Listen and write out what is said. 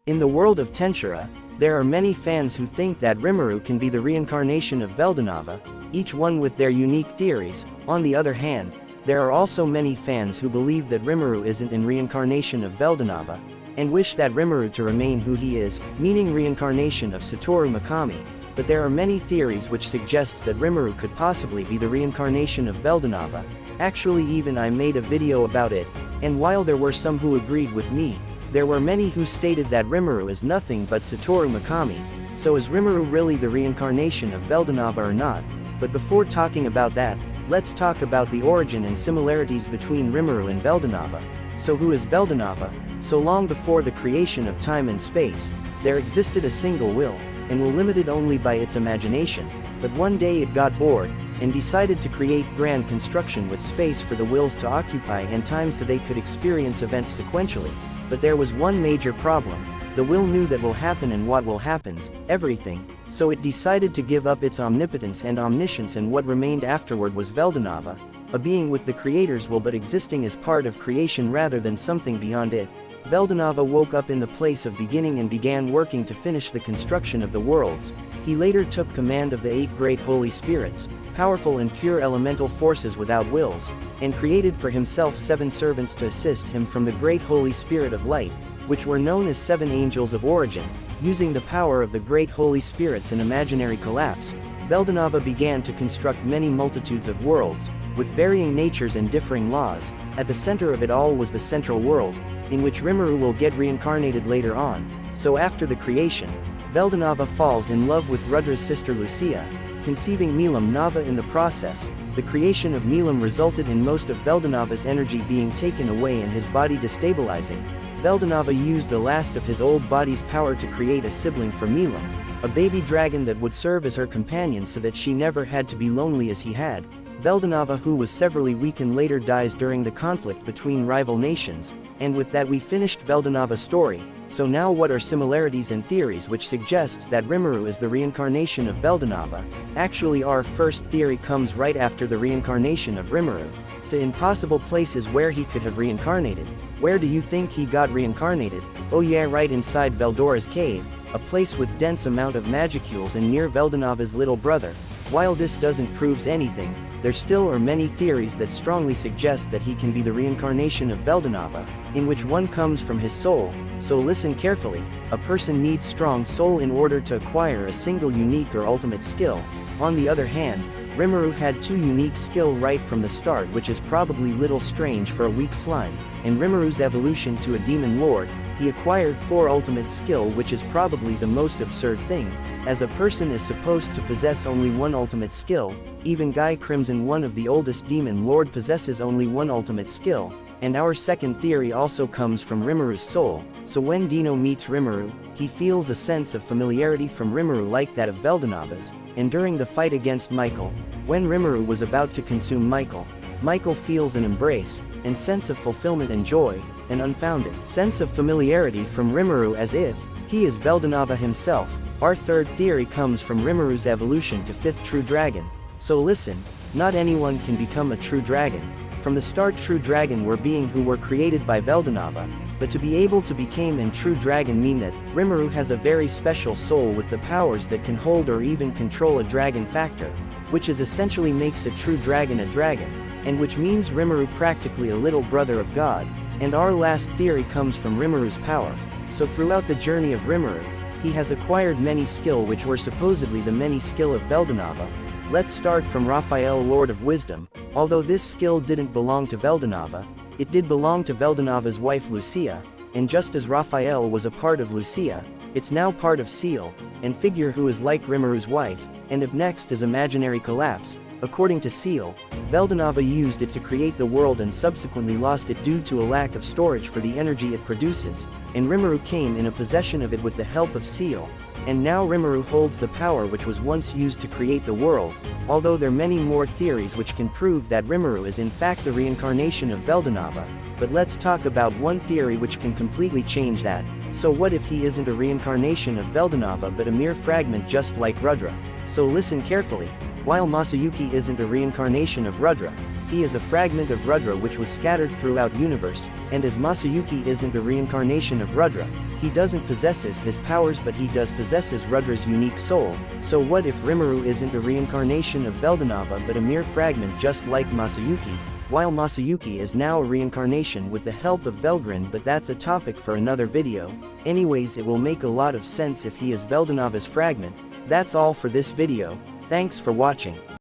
In the world of Tensura, there are many fans who think that Rimuru can be the reincarnation of Veldanava, each one with their unique theories. On the other hand, there are also many fans who believe that Rimuru isn't in reincarnation of Veldanava, and wish that Rimuru to remain who he is, meaning reincarnation of Satoru Mikami. But there are many theories which suggests that Rimuru could possibly be the reincarnation of Veldanava. Actually, even I made a video about it, and while there were some who agreed with me, there were many who stated that Rimuru is nothing but Satoru Mikami. So is Rimuru really the reincarnation of Veldanava or not? But before talking about that, let's talk about the origin and similarities between Rimuru and Veldanava. So who is Veldanava? So long before the creation of time and space, there existed a single will, and will limited only by its imagination. But one day it got bored, and decided to create grand construction with space for the wills to occupy and time so they could experience events sequentially. But there was one major problem. The will knew that will happen and what will happens, everything, so it decided to give up its omnipotence and omniscience, and what remained afterward was Veldanava, a being with the creator's will but existing as part of creation rather than something beyond it. Veldanava woke up in the place of beginning and began working to finish the construction of the worlds. He later took command of the 8 great holy spirits, powerful and pure elemental forces without wills, and created for himself 7 servants to assist him from the great holy spirit of light, which were known as 7 angels of origin. Using the power of the great holy spirits and imaginary collapse, Veldanava began to construct many multitudes of worlds, with varying natures and differing laws. At the center of it all was the central world, in which Rimuru will get reincarnated later on. So after the creation, Veldanava falls in love with Rudra's sister Lucia, conceiving Nilam Nava in the process. The creation of Nilam resulted in most of Veldanava's energy being taken away and his body destabilizing. Veldanava used the last of his old body's power to create a sibling for Nilam, a baby dragon that would serve as her companion so that she never had to be lonely as he had. Veldanava, who was severely weakened, later dies during the conflict between rival nations, and with that we finished Veldanava's story. So now what are similarities and theories which suggests that Rimuru is the reincarnation of Veldanava? Actually, our first theory comes right after the reincarnation of Rimuru. So in possible places where he could have reincarnated. Where do you think he got reincarnated? Oh yeah, right inside Veldora's cave, a place with dense amount of magicules and near Veldanava's little brother. While this doesn't prove anything, there still are many theories that strongly suggest that he can be the reincarnation of Veldanava, in which one comes from his soul. So listen carefully. A person needs strong soul in order to acquire a single unique or ultimate skill. On the other hand, Rimuru had 2 unique skills right from the start, which is probably little strange for a weak slime. In Rimuru's evolution to a demon lord, he acquired 4 ultimate skill, which is probably the most absurd thing, as a person is supposed to possess only 1 ultimate skill. Even Guy Crimson, one of the oldest demon lord, possesses only 1 ultimate skill. And our second theory also comes from Rimuru's soul. So when Dino meets Rimuru, he feels a sense of familiarity from Rimuru like that of Veldanava's. And during the fight against Michael, when Rimuru was about to consume Michael, Michael feels an embrace, and sense of fulfillment and joy, an unfounded sense of familiarity from Rimuru as if he is Veldanava himself. Our third theory comes from Rimuru's evolution to 5th true dragon. So listen, not anyone can become a true dragon. From the start, true dragon were beings who were created by Veldanava, but to be able to become a true dragon mean that Rimuru has a very special soul with the powers that can hold or even control a dragon factor, which is essentially makes a true dragon a dragon, and which means Rimuru practically a little brother of God. And our last theory comes from Rimuru's power. So throughout the journey of Rimuru, he has acquired many skill which were supposedly the many skill of Veldanava. Let's start from Raphael, Lord of Wisdom. Although this skill didn't belong to Veldanava, it did belong to Veldanava's wife Lucia, and just as Raphael was a part of Lucia, it's now part of Seal, and Figure, who is like Rimuru's wife, and up next is Imaginary Collapse. According to Seal, Veldanava used it to create the world and subsequently lost it due to a lack of storage for the energy it produces, and Rimuru came in a possession of it with the help of Seal. And now Rimuru holds the power which was once used to create the world, although there are many more theories which can prove that Rimuru is in fact the reincarnation of Veldanava. But let's talk about one theory which can completely change that. So what if he isn't a reincarnation of Veldanava but a mere fragment just like Rudra? So listen carefully. While Masayuki isn't a reincarnation of Rudra, He is a fragment of Rudra which was scattered throughout universe, and as Masayuki isn't a reincarnation of Rudra, he doesn't possesses his powers but he does possesses Rudra's unique soul, so what if Rimuru isn't a reincarnation of Veldanava but a mere fragment just like Masayuki, while Masayuki is now a reincarnation with the help of Velgrin, but that's a topic for another video. Anyways, it will make a lot of sense if he is Veldanava's fragment. That's all for this video. Thanks for watching.